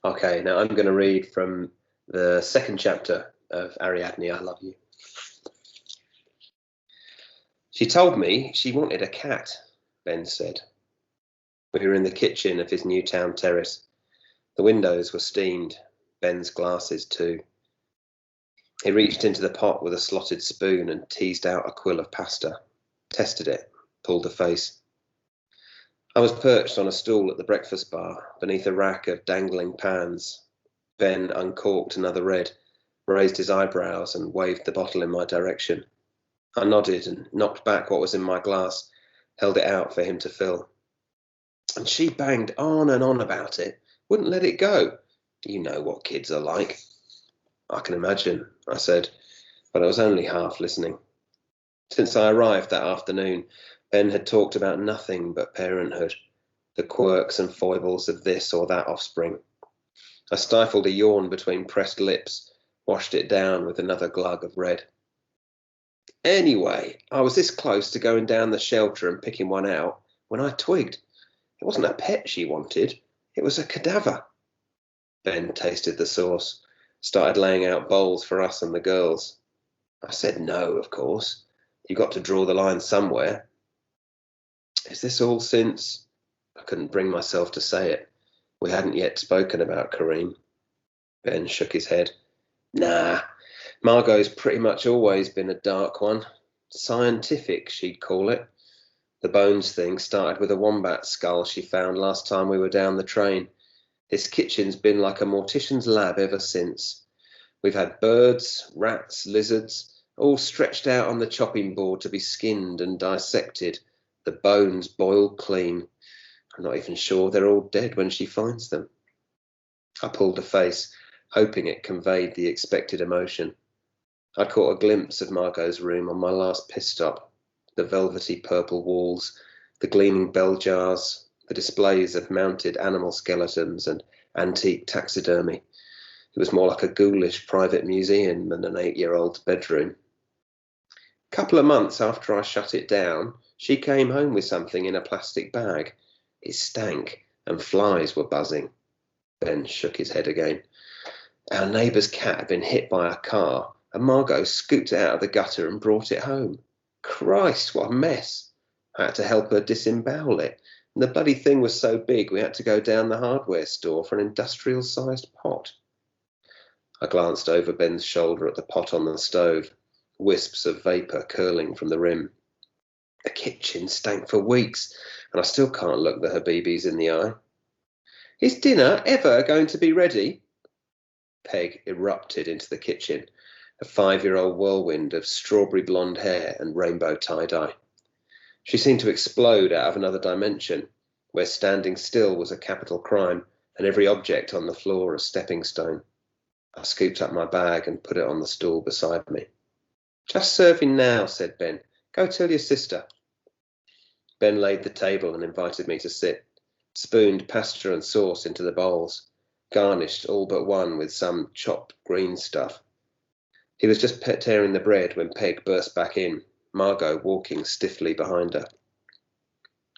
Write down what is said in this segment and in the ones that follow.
Okay, now I'm going to read from the second chapter of Ariadne, I Love You. She told me she wanted a cat, Ben said. We were in the kitchen of his Newtown terrace. The windows were steamed, Ben's glasses too. He reached into the pot with a slotted spoon and teased out a quill of pasta, tested it, pulled a face. I was perched on a stool at the breakfast bar, beneath a rack of dangling pans. Ben uncorked another red, raised his eyebrows and waved the bottle in my direction. I nodded and knocked back what was in my glass, held it out for him to fill. And she banged on and on about it, wouldn't let it go. You know what kids are like. I can imagine, I said, but I was only half listening. Since I arrived that afternoon, Ben had talked about nothing but parenthood, the quirks and foibles of this or that offspring. I stifled a yawn between pressed lips, washed it down with another glug of red. Anyway, I was this close to going down the shelter and picking one out when I twigged. It wasn't a pet she wanted, it was a cadaver. Ben tasted the sauce, started laying out bowls for us and the girls. I said no, of course. You got to draw the line somewhere. Is this all since? I couldn't bring myself to say it. We hadn't yet spoken about Corinne. Ben shook his head. Nah, Margot's pretty much always been a dark one. Scientific, she'd call it. The bones thing started with a wombat skull she found last time we were down the train. This kitchen's been like a mortician's lab ever since. We've had birds, rats, lizards, all stretched out on the chopping board to be skinned and dissected, the bones boiled clean. I'm not even sure they're all dead when she finds them. I pulled a face, hoping it conveyed the expected emotion. I'd caught a glimpse of Margot's room on my last piss stop, the velvety purple walls, the gleaming bell jars, the displays of mounted animal skeletons and antique taxidermy. It was more like a ghoulish private museum than an 8-year-old's bedroom. A couple of months after I shut it down, she came home with something in a plastic bag. It stank, and flies were buzzing. Ben shook his head again. Our neighbour's cat had been hit by a car, and Margot scooped it out of the gutter and brought it home. Christ, what a mess! I had to help her disembowel it, and the bloody thing was so big we had to go down the hardware store for an industrial-sized pot. I glanced over Ben's shoulder at the pot on the stove, wisps of vapour curling from the rim. The kitchen stank for weeks, and I still can't look the Habibis in the eye. Is dinner ever going to be ready? Peg erupted into the kitchen, a 5-year-old whirlwind of strawberry blonde hair and rainbow tie-dye. She seemed to explode out of another dimension, where standing still was a capital crime, and every object on the floor a stepping stone. I scooped up my bag and put it on the stool beside me. Just serving now, said Ben. Go tell your sister. Ben laid the table and invited me to sit, spooned pasta and sauce into the bowls, garnished all but one with some chopped green stuff. He was just tearing the bread when Peg burst back in, Margot walking stiffly behind her.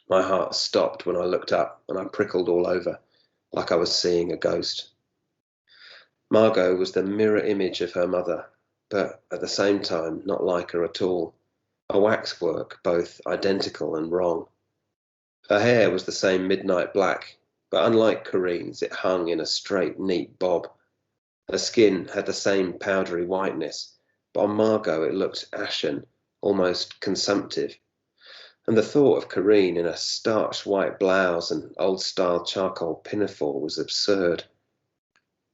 My heart stopped when I looked up, and I prickled all over, like I was seeing a ghost. Margot was the mirror image of her mother, but at the same time not like her at all, a waxwork both identical and wrong. Her hair was the same midnight black, but unlike Corinne's, it hung in a straight, neat bob. Her skin had the same powdery whiteness, but on Margot it looked ashen, almost consumptive. And the thought of Corinne in a starched white blouse and old-style charcoal pinafore was absurd.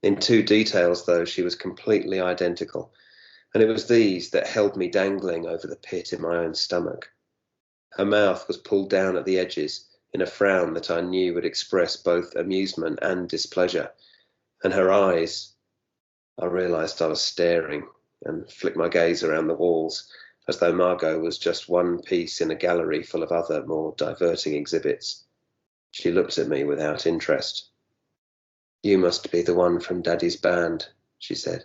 In two details, though, she was completely identical, and it was these that held me dangling over the pit in my own stomach. Her mouth was pulled down at the edges in a frown that I knew would express both amusement and displeasure, and her eyes— I realised I was staring and flicked my gaze around the walls, as though Margot was just one piece in a gallery full of other, more diverting exhibits. She looked at me without interest. You must be the one from Daddy's band, she said.